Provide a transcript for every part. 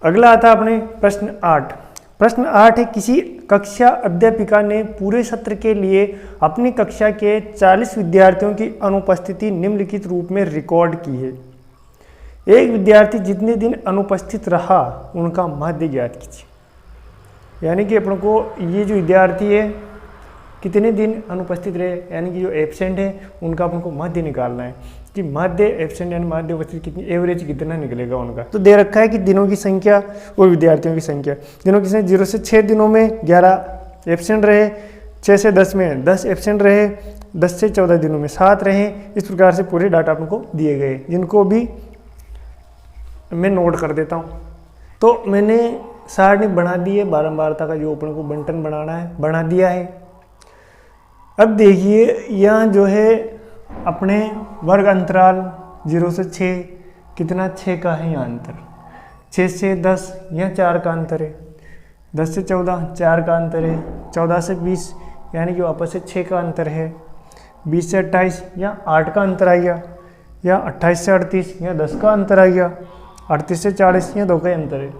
अगला आता है अपने प्रश्न 8। प्रश्न 8 है, किसी कक्षा अध्यापिका ने पूरे सत्र के लिए अपनी कक्षा के 40 विद्यार्थियों की अनुपस्थिति निम्नलिखित रूप में रिकॉर्ड की है। एक विद्यार्थी जितने दिन अनुपस्थित रहा उनका माध्य ज्ञात कीजिए। यानी कि अपन को ये जो विद्यार्थी है कितने दिन अनुपस्थित रहे, यानी कि जो एब्सेंट है उनका अपन को माध्य निकालना है कि माध्य एब्सेंट यानी माध्य उपस्थित कितनी, एवरेज कितना निकलेगा उनका। तो दे रखा है कि दिनों की संख्या और विद्यार्थियों की संख्या। दिनों की संख्या 0 से 6 दिनों में 11 एब्सेंट रहे, 6 से 10 में 10 एब्सेंट रहे, 10 से 14 दिनों में 7 रहे। इस प्रकार से पूरे डाटा अपन को दिए गए, जिनको भी मैं नोट कर देता हूँ। तो मैंने सारणी बना दी है, बारंबारता का जो अपन को बंटन बनाना है बना दिया है। अब देखिए यहाँ जो है अपने वर्ग अंतराल 0 से 6 कितना, 6 का है यहाँ अंतर, 6 से 10 यहाँ 4 का अंतर है, 10 से 14 4 का अंतर है, 14 से 20 यानी कि वापस से 6 का अंतर है, 20 से 28 यहाँ 8 का अंतर आ गया, या 28 से 38 यहाँ 10 का अंतर आ गया, 38 से 40 यहाँ 2 का अंतर है।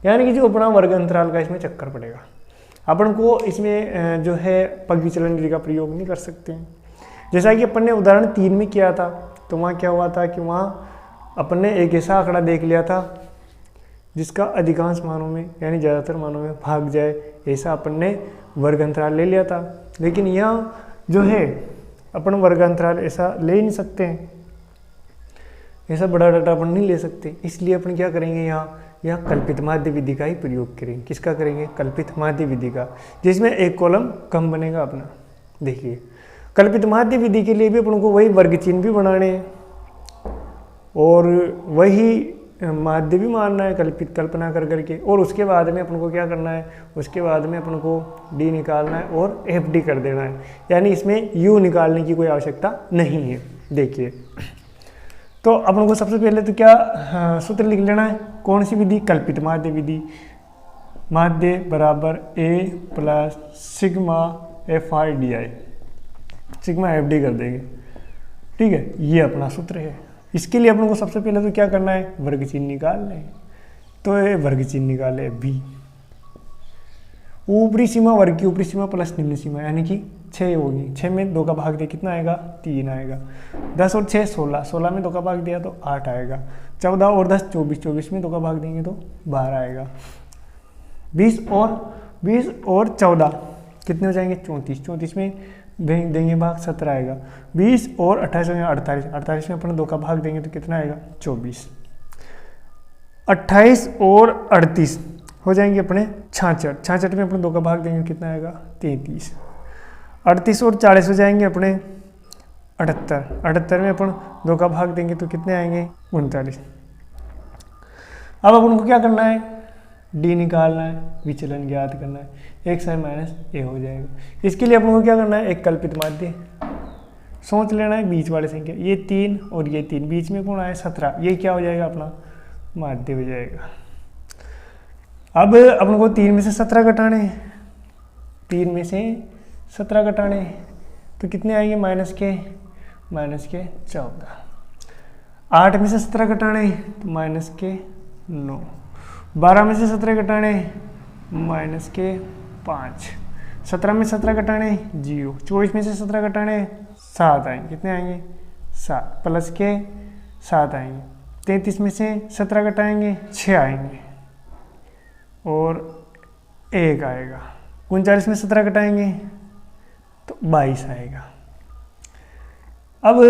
यानी कि जो अपना वर्ग अंतराल का इसमें चक्कर पड़ेगा। अपन को इसमें जो है पग विचलन विधि का प्रयोग नहीं कर सकते हैं। जैसा कि अपन ने उदाहरण 3 में किया था, तो वहाँ क्या हुआ था कि वहाँ अपन ने एक ऐसा आंकड़ा देख लिया था जिसका अधिकांश मानों में यानी ज़्यादातर मानों में भाग जाए, ऐसा अपन ने वर्ग अंतराल ले लिया था। लेकिन यहाँ जो है अपन वर्ग अंतराल ऐसा ले ही नहीं सकते हैं, ऐसा बड़ा डाटा अपन नहीं ले सकते। इसलिए अपन क्या करेंगे, यहाँ कल्पित माध्य विधि का ही प्रयोग करेंगे। किसका करेंगे, कल्पित माध्य विधि का, जिसमें एक कॉलम कम बनेगा अपना। देखिए कल्पित माध्य विधि के लिए भी अपन को वही वर्ग चिन्ह भी बनाने हैं और वही माध्य भी मानना है, कल्पित कल्पना कर करके। और उसके बाद में अपन को क्या करना है, उसके बाद में अपन को डी निकालना है और एफ डी कर देना है, यानी इसमें यू निकालने की कोई आवश्यकता नहीं है। देखिए तो अपन को सबसे पहले तो क्या सूत्र लिख लेना है, कौन सी विधि, कल्पित माध्य विधि। माध्य बराबर a plus sigma f i d i, sigma f d कर देंगे। ठीक है, ये अपना सूत्र है। इसके लिए अपन को सबसे पहले तो क्या करना है, वर्ग चिन्ह निकालना है। तो ये वर्ग चिन्ह निकाले बी, ऊपरी सीमा वर्ग की ऊपरी सीमा प्लस निम्न सीमा यानी कि 6 होगी। 6 में 2 का भाग दिया कितना आएगा, 3 आएगा। 10 और 6 16, 16 में 2 का भाग दिया तो 8 आएगा। 14 और 10 24, 24 में 2 का भाग देंगे तो 12 आएगा। 20 और 14 कितने हो जाएंगे, 34, 34 में देंगे भाग 17 आएगा। 20 और 28 में 48, 48 में अपन 2 का भाग देंगे तो कितना आएगा, 24। 28 और 38 हो जाएंगे अपने 66, 66 में अपन 2 का भाग देंगे कितना आएगा, 33। 38 और 40 हो जाएंगे अपने 78, 78 में अपन 2 का भाग देंगे तो कितने आएंगे, 39। अब अपन को क्या करना है, डी निकालना है, विचलन ज्ञात करना है। एक्स आई माइनस ए हो जाएगा। इसके लिए अपन को क्या करना है, एक कल्पित माध्य सोच लेना है, बीच वाले संख्या ये 3 और ये 3, बीच में कौन आया 17, ये क्या हो जाएगा अपना माध्य हो जाएगा। अब अपन को 3 में से 17 घटाने, 3 में से 17 घटाने तो कितने आएंगे, माइनस के 14। 8 में से 17 घटाने तो माइनस के 9। 12 में से 17 घटाने माइनस के 5। 17 में 17 घटाने 0। 24 में से 17 घटाने 7 आएंगे, कितने आएंगे 7 प्लस के 7 आएंगे। 33 में से 17 घटाएंगे 6 आएंगे और 1 आएगा। 39 में 17 घटाएंगे तो 22 आएगा। अब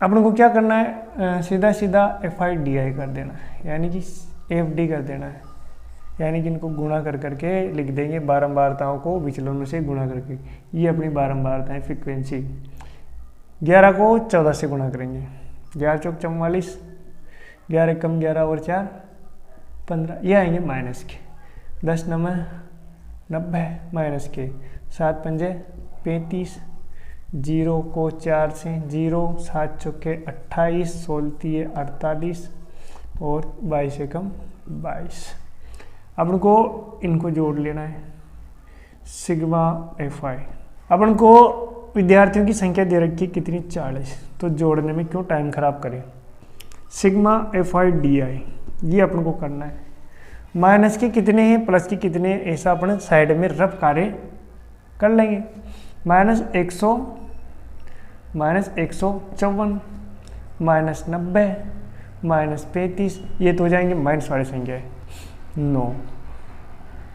अपन को क्या करना है, सीधा सीधा एफ आई डी आई कर देना है, यानी कि एफ डी कर देना है, यानी कि इनको गुणा कर करके लिख देंगे, बारंबारताओं को विचलनों से गुणा करके। ये अपनी बारंबारता है, फ्रीक्वेंसी। 11 को 14 से गुणा करेंगे, 11 चौक 44, 11 कम 11 और 4 15, ये आएंगे माइनस के। 10 9 90 माइनस के, 7 पंजे 35, 0 को 4 से 0, 7 चौके 28, 16 48 और 22 से कम 22। अपन को इनको जोड़ लेना है, सिग्मा एफ आई। अपन को विद्यार्थियों की संख्या दे रखी है कितनी, 40, तो जोड़ने में क्यों टाइम खराब करें। सिग्मा एफ आई डी आई ये अपन को करना है। माइनस के कितने हैं प्लस के कितने हैं, ऐसा अपन साइड में रफ कार्य कर लेंगे। -100 -154 -90 -35, ये तो हो जाएंगे माइनस वाली संख्या है। 9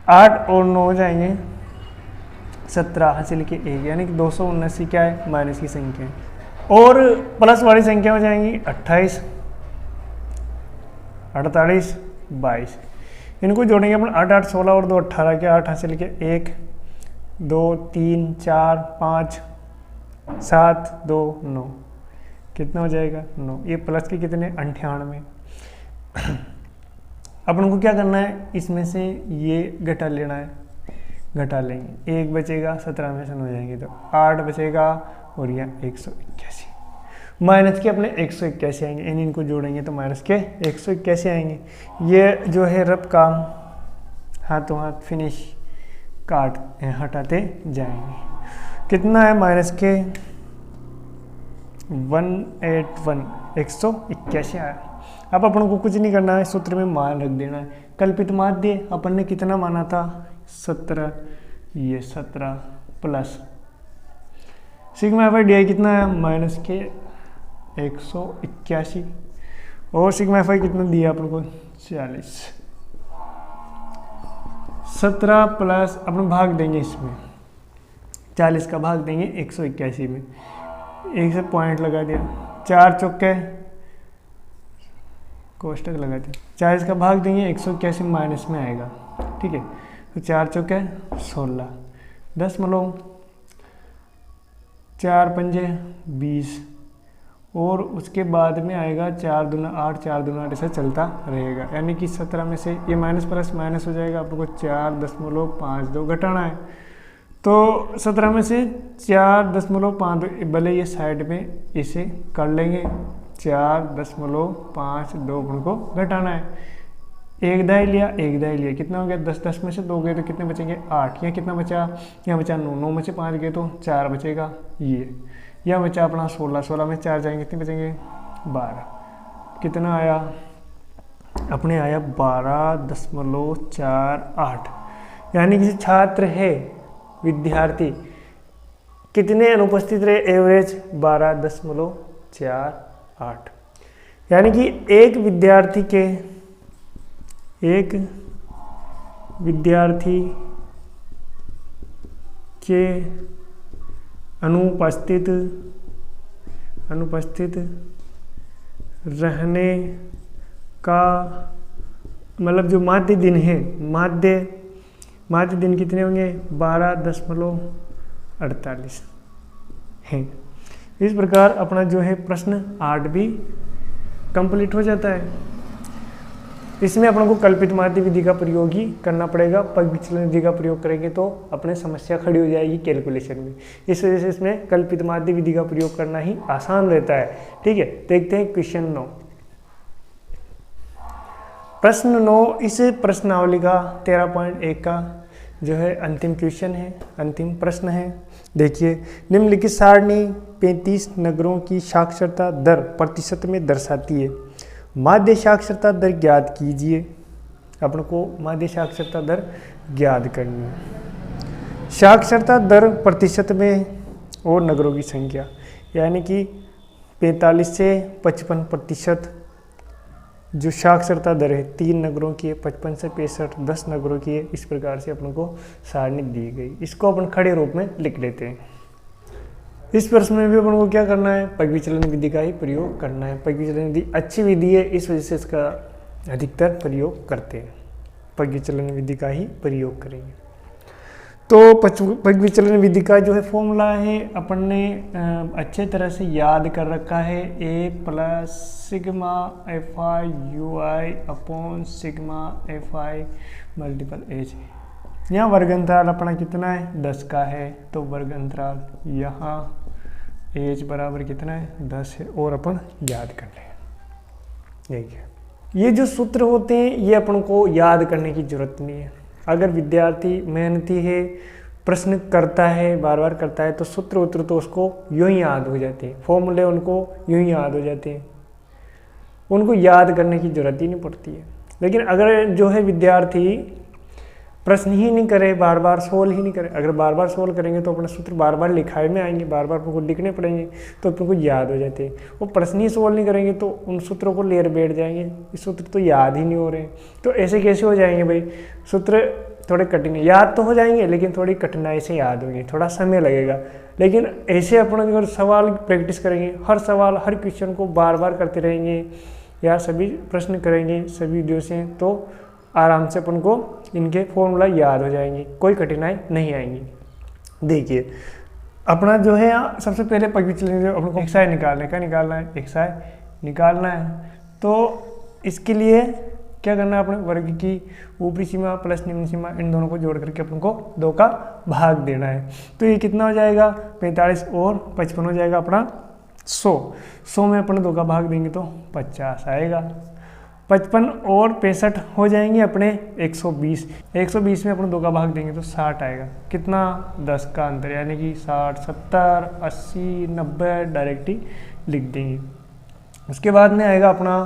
8 और 9 हो जाएंगे 17 हासिल के 1, यानी कि 279 क्या है माइनस की संख्या है। और प्लस वाली संख्या हो जाएंगी 28 48 22, इनको जोड़ेंगे अपन 8 8 16 और 2 18 के 8 हासिल के 1 2 3 4 5 7 2 9, कितना हो जाएगा 9। ये प्लस के कितने 98। अपन को क्या करना है, इसमें से ये घटा लेना है, घटा लेंगे। 1 बचेगा 17 में से 9 हो जाएंगे तो 8 बचेगा और यहाँ 181। माइनस के अपने 181 आएंगे, इनको जोड़ेंगे तो माइनस के 181 आएंगे। ये जो है रफ काम हाथों हाथ फिनिश काट हटाते जाएंगे। कितना है माइनस के 181 181 आया। अब अपन को कुछ नहीं करना है, सूत्र में मान रख देना है। कल्पित माध्य अपन ने कितना माना था 17, ये 17 plus sigma f D I कितना है माइनस के 181 और सिग्मा एफ आई कितना दिया अपन को 40। 17 प्लस अपन भाग देंगे, इसमें 40 का भाग देंगे 181 में, एक से पॉइंट लगा दिया, 4 चौके कोष्टक लगा दिया, 40 का भाग देंगे 181 माइनस में आएगा, ठीक है। तो 4 चौके 16 10 4 पंजे 20 और उसके बाद में आएगा 4 दूना 8 4 दूना 8 ऐसा चलता रहेगा। यानी कि 17 में से ये माइनस प्लस माइनस हो जाएगा, आपको 4.52 घटाना है। तो 17 में से 4.52 भले ये साइड में इसे कर लेंगे, 4.52 गुण को घटाना है। एक दाई लिया कितना हो गया 10 10 में से 2 गए तो कितने बचेंगे 8। यहाँ कितना बचा, यहाँ बचा 9 9 में से 5 गए तो 4 बचेगा। ये यह बचा अपना 16 16 में 4 जाएंगे कितने बचेंगे 12। कितना आया अपने आया 12.48। यानी किसी छात्र है विद्यार्थी कितने अनुपस्थित रहे एवरेज 12.48। यानी कि एक विद्यार्थी के अनुपस्थित रहने का मतलब जो माध्य दिन है, माध्य दिन कितने होंगे 12.48 हैं। इस प्रकार अपना जो है प्रश्न 8 भी कंप्लीट हो जाता है। इसमें अपन को कल्पित माध्य विधि का प्रयोग ही करना पड़ेगा। पग विचलन विधि का प्रयोग करेंगे तो अपने समस्या खड़ी हो जाएगी कैलकुलेशन में। इस वजह से इसमें कल्पित माध्य विधि का प्रयोग करना ही आसान रहता है। ठीक है, देखते हैं क्वेश्चन 9। प्रश्न 9 इस प्रश्नावली का 13.1 का जो है अंतिम क्वेश्चन है, अंतिम प्रश्न है। देखिए, निम्नलिखित सारणी 35 नगरों की साक्षरता दर प्रतिशत में दर्शाती है। माध्य साक्षरता दर ज्ञात कीजिए। अपन को माध्य साक्षरता दर ज्ञात करनी है। साक्षरता दर प्रतिशत में और नगरों की संख्या, यानी कि 45 से 55% जो साक्षरता दर है 3 नगरों की है, 55 से 65 10 नगरों की है। इस प्रकार से अपन को सारणी दी गई। इसको अपन खड़े रूप में लिख लेते हैं। इस प्रश्न में भी अपन को क्या करना है, पग विचलन विधि का ही प्रयोग करना है। पग विचलन विधि अच्छी विधि है, इस वजह से इसका अधिकतर प्रयोग करते हैं। पग विचलन विधि का ही प्रयोग करेंगे। तो पग विचलन विधि का जो है फॉर्मूला है अपन ने अच्छे तरह से याद कर रखा है। A + sigma FI UI upon sigma FI multiple H। यहाँ वर्ग अंतराल अपना कितना है 10 का है, तो वर्ग अंतराल यहाँ H बराबर कितना है 10 है। और अपन याद कर लें। देखिए, ये जो सूत्र होते हैं ये अपन को याद करने की जरूरत नहीं है। अगर विद्यार्थी मेहनती है, प्रश्न करता है, बार बार करता है, तो सूत्र उत्तर तो उसको यूं ही याद हो जाते हैं, फॉर्मूले उनको यूं ही याद हो जाते हैं। उनको याद करने की जरूरत ही नहीं पड़ती है। लेकिन अगर जो है विद्यार्थी प्रश्न ही नहीं करे, बार बार सोल्व ही नहीं करे, अगर बार बार सोल्व करेंगे तो अपने सूत्र बार बार लिखाई में आएंगे, बार बार आपको लिखने पड़ेंगे, तो अपने को याद हो जाते हैं। वो प्रश्न ही सोल्व नहीं करेंगे तो उन सूत्रों को लेकर बैठ जाएंगे, ये सूत्र तो याद ही नहीं हो रहे हैं। तो ऐसे कैसे हो जाएंगे भाई, सूत्र थोड़े कठिन याद तो हो जाएंगे लेकिन थोड़ी कठिनाई से याद होंगे, थोड़ा समय लगेगा। लेकिन ऐसे अपन अगर सवाल प्रैक्टिस करेंगे, हर सवाल हर क्वेश्चन को बार बार करते रहेंगे या सभी प्रश्न करेंगे सभी वीडियो से, तो आराम से अपन को इनके फॉर्मूला याद हो जाएंगे, कोई कठिनाई नहीं आएंगी। देखिए अपना जो है सबसे पहले चलेंगे, अपन को एक्साई निकालने का निकालना है, एक्साई निकालना है। तो इसके लिए क्या करना है, अपने वर्ग की ऊपरी सीमा प्लस निम्न सीमा इन दोनों को जोड़ करके अपन को 2 का भाग देना है। तो ये कितना हो जाएगा, 45 और 55 हो जाएगा अपना 100 में अपन 2 का भाग देंगे तो 50 आएगा। 55 और 65 हो जाएंगे अपने 120 में अपन 2 का भाग देंगे तो 60 आएगा। कितना, 10 का अंतर, यानी कि 60, 70, 80, 90 डायरेक्ट ही लिख देंगे। उसके बाद में आएगा अपना,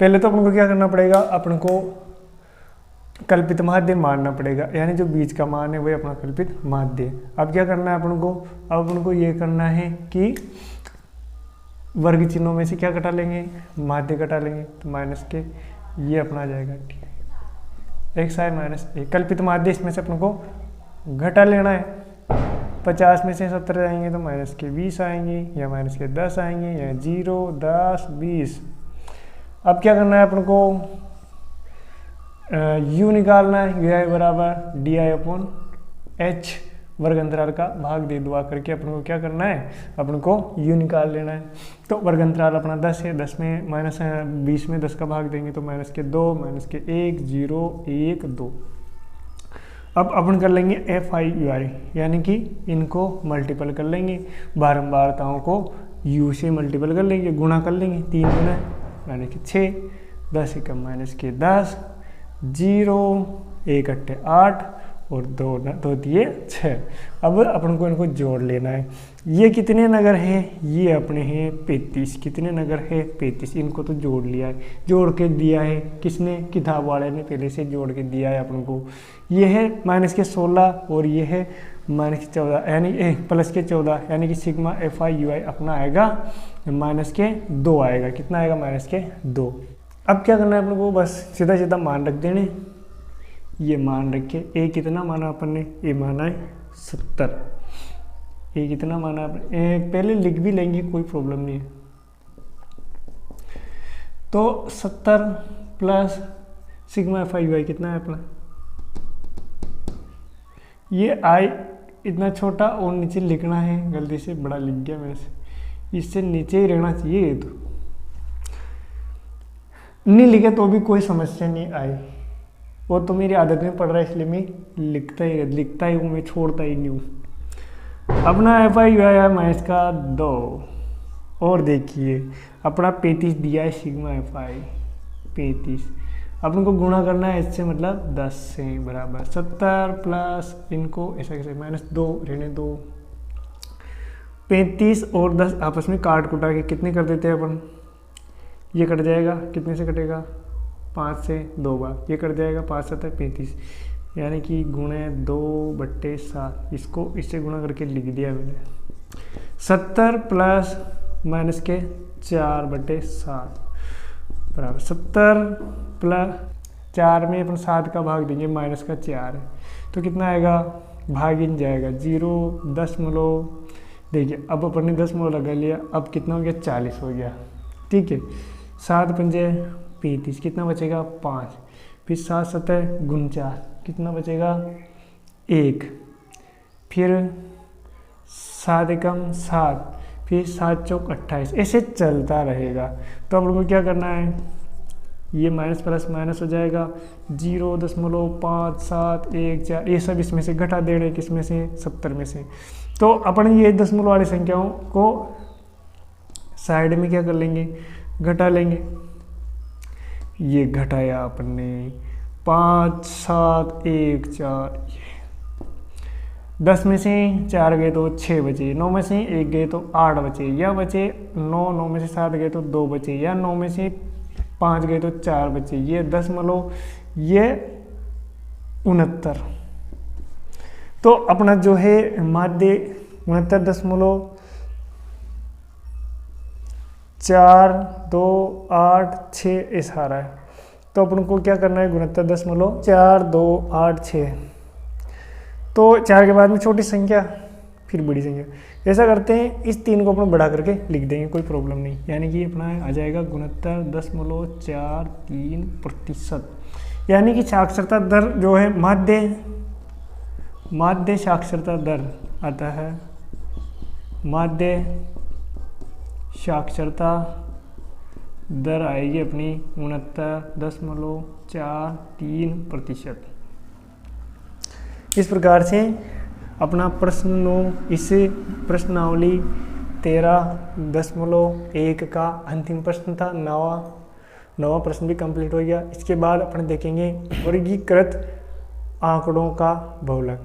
पहले तो अपन को क्या करना पड़ेगा, अपन को कल्पित माध्य मानना पड़ेगा, यानी जो बीच का मान है वही अपना कल्पित माध्य। अब क्या करना है अपन को, अब अपन को ये करना है कि वर्ग चिन्हों में से क्या घटा लेंगे, माध्य घटा लेंगे, तो माइनस के ये अपना आ जाएगा, ठीक है, एक्स आई माइनस ए। कल्पित माध्य इसमें से अपन को घटा लेना है, 50 में से 70 आएंगे तो माइनस के 20 आएंगे, या माइनस के 10 आएंगे, या 0, 10, 20। अब क्या करना है अपन को, u निकालना है, यू आई बराबर डी आई अपॉन एच, वर्ग अंतराल का भाग दे दुआ करके अपन को क्या करना है, अपन को u निकाल लेना है। तो वर्ग अंतराल अपना 10 है, 10 में माइनस 20 में 10 का भाग देंगे तो माइनस के 2, माइनस के 1, 0, 1, 2। अब अपन कर लेंगे एफ आई यू आई, यानी कि इनको मल्टीपल कर लेंगे, बारंबारताओं को u से मल्टीपल कर लेंगे, गुणा कर लेंगे, 3 गुना माइनस के 6, 10 एकम माइनस के 10, 0, 1 अट्ठे 8 और 2 दिए 6। अब अपन को इनको जोड़ लेना है। ये कितने नगर हैं, ये अपने हैं 35, कितने नगर है 35, इनको तो जोड़ लिया है, जोड़ के दिया है किसने, किताब वाले ने पहले से जोड़ के दिया है अपन को। ये है माइनस के 16 और ये है माइनस के 14, यानी प्लस के 14, यानी कि सिग्मा एफ आई यू आई अपना आएगा माइनस के 2 आएगा। कितना आएगा, माइनस के 2। अब क्या करना है अपन को, बस सीधा सीधा मान रख देने, ये मान रखे, ए कितना माना अपन ने, ए माना है 70, ए कितना माना अपन, पहले लिख भी लेंगे कोई प्रॉब्लम नहीं है। तो 70 plus sigma f i u i कितना है अपना, ये आई इतना छोटा और नीचे लिखना है, गलती से बड़ा लिख गया मेरे से, इससे नीचे ही रहना चाहिए। ये तो नहीं लिखे तो भी कोई समस्या नहीं आई, वो तो मेरी आदत में पड़ रहा है, इसलिए मैं लिखता ही हूँ, मैं छोड़ता ही नहीं हूँ। अपना F i u I minus का 2, और देखिए अपना 35 दिया है सिग्मा एफ आई 35, अपन को गुणा करना है इससे, मतलब 10 से बराबर 70 प्लस इनको ऐसा कैसे माइनस 2 रहने दो, 35 और 10 आपस में काट कुटा के कितने कर देते हैं अपन, ये कट जाएगा, कितने से कटेगा, 5 से 2 बार, ये कट जाएगा, 5 7 35, यानी कि गुणे 2/7, इसको इससे गुणा करके लिख दिया मैंने। 70 प्लस माइनस के 4/7 बराबर 70 प्लस 4 में अपन 7 का भाग देंगे, माइनस का 4 है तो कितना आएगा, भाग इन जाएगा 0 दशमलव, देखिए अब अपन ने 10 लगा लिया, अब कितना हो गया 40 हो गया, ठीक है। 7 पंजे 35, कितना बचेगा 5, फिर 7 7 49, कितना बचेगा 1, फिर 7 एकम 7, फिर 7 चौक 28, ऐसे चलता रहेगा। तो अब लोगों को क्या करना है, ये माइनस प्लस माइनस हो जाएगा, 0.5 7 1 4, ये सब इसमें से घटा दे रहे, किसमें से 70 में से। तो अपन ये दशमलव वाली संख्याओं को साइड में क्या कर लेंगे, घटा लेंगे। ये घटाया अपन ने 5 7 1 4, 10 में से 4 गए तो 6 बचे, 9 में से 1 गए तो 8 बचे, या बचे 9 में से 7 गए तो 2 बचे, या 9 में से 5 गए तो 4 बचे, ये 10 ये 69। तो अपना जो है माध्य 69.428 ऐसा आ रहा है। तो अपन को क्या करना है, 69.4286। तो 4 के बाद में छोटी संख्या फिर बड़ी संख्या, ऐसा करते हैं। इस 3 को अपन बढ़ा करके लिख देंगे, कोई प्रॉब्लम नहीं। यानी कि अपना आ जाएगा 69.43%। यानी कि साक्षरता दर जो है माध्य साक्षरता दर आता है, माध्य साक्षरता दर आएगी अपनी 69.43%। इस प्रकार से अपना प्रश्न 9 इस प्रश्नावली 13.1 का अंतिम प्रश्न था। नवा प्रश्न भी कंप्लीट हो गया। इसके बाद अपन देखेंगे वर्गीकृत आंकड़ों का बहुलक।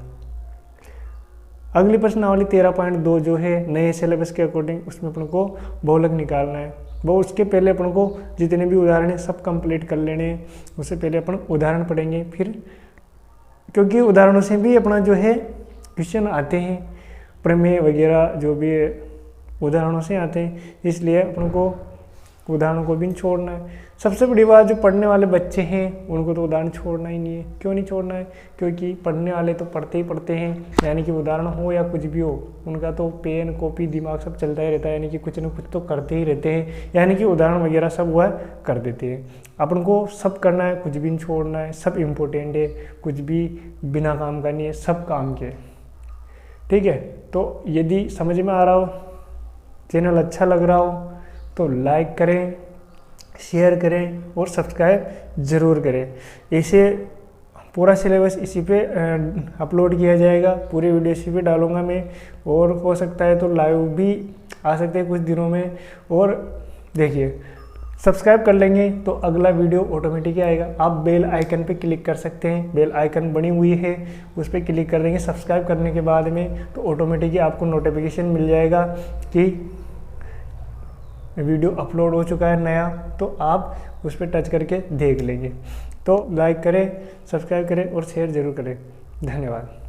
अगली प्रश्नावली 13.2 जो है नए सिलेबस के अकॉर्डिंग, उसमें अपन को बहुलक निकालना है। वो उसके पहले अपन को जितने भी उदाहरण हैं सब कंप्लीट कर लेने हैं। उससे पहले अपन उदाहरण पढ़ेंगे, फिर क्योंकि उदाहरणों से भी अपना जो है क्वेश्चन आते हैं, प्रमेय वगैरह जो भी उदाहरणों से आते हैं, इसलिए अपन को उदाहरणों को भी नहीं छोड़ना है। सबसे बड़ी बात, जो पढ़ने वाले बच्चे हैं उनको तो उदाहरण छोड़ना ही नहीं है। क्यों नहीं छोड़ना है? क्योंकि पढ़ने वाले तो पढ़ते ही पढ़ते हैं, यानी कि उदाहरण हो या कुछ भी हो, उनका तो पेन कॉपी दिमाग सब चलता ही रहता है, यानी कि कुछ न कुछ तो करते ही रहते हैं, यानी कि उदाहरण वगैरह सब वह कर देते हैं। अपन को सब करना है, कुछ भी नहीं छोड़ना है, सब इम्पोर्टेंट है, कुछ भी बिना काम का नहीं है, सब काम के। ठीक है, तो यदि समझ में आ रहा हो, चैनल अच्छा लग रहा हो तो लाइक करें, शेयर करें और सब्सक्राइब ज़रूर करें। इसे पूरा सिलेबस इसी पे अपलोड किया जाएगा, पूरी वीडियो इसी पे डालूंगा मैं, और हो सकता है तो लाइव भी आ सकते हैं कुछ दिनों में। और देखिए, सब्सक्राइब कर लेंगे तो अगला वीडियो ऑटोमेटिक आएगा। आप बेल आइकन पे क्लिक कर सकते हैं, बेल आइकन बनी हुई है, उस पर क्लिक कर देंगे सब्सक्राइब करने के बाद में, तो ऑटोमेटिक आपको नोटिफिकेशन मिल जाएगा कि वीडियो अपलोड हो चुका है नया, तो आप उस पर टच करके देख लेंगे। तो लाइक करें, सब्सक्राइब करें और शेयर ज़रूर करें। धन्यवाद।